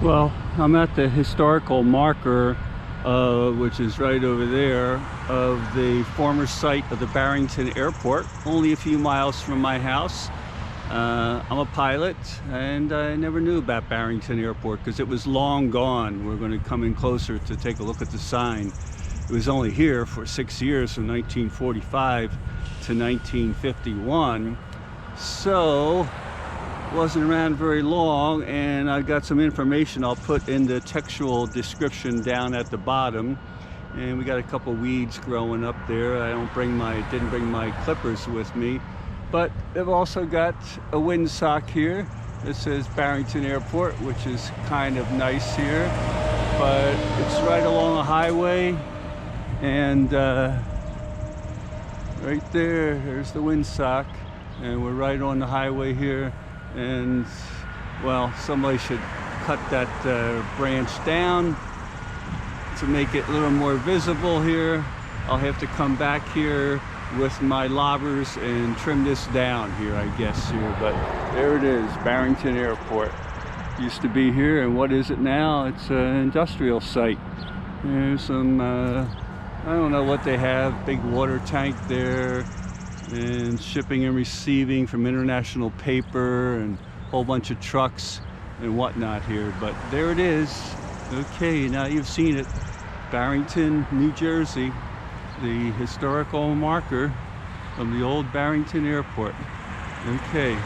Well, I'm at the historical marker, which is right over there, of the former site of the Barrington Airport, only a few miles from my house. I'm a pilot, and I never knew about Barrington Airport because it was long gone. We're going to come in closer to take a look at the sign. It was only here for 6 years, from 1945 to 1951. So wasn't around very long, and I got some information I'll put in the textual description down at the bottom. And we got a couple weeds growing up there. I didn't bring my clippers with me, but they've also got a windsock here that says Barrington Airport, which is kind of nice here. But it's right along a highway, and right there's the windsock, and we're right on the highway here. And well, somebody should cut that branch down to make it a little more visible here. I'll have to come back here with my lobbers and trim this down here, I guess, here. But there it is, Barrington Airport. Used to be here, and what is it now? It's an industrial site. There's some I don't know what they have, big water tank there, and shipping and receiving from International Paper, and a whole bunch of trucks and whatnot here. But there it is. Okay, now you've seen it. Barrington, New Jersey, the historical marker of the old Barrington Airport. Okay.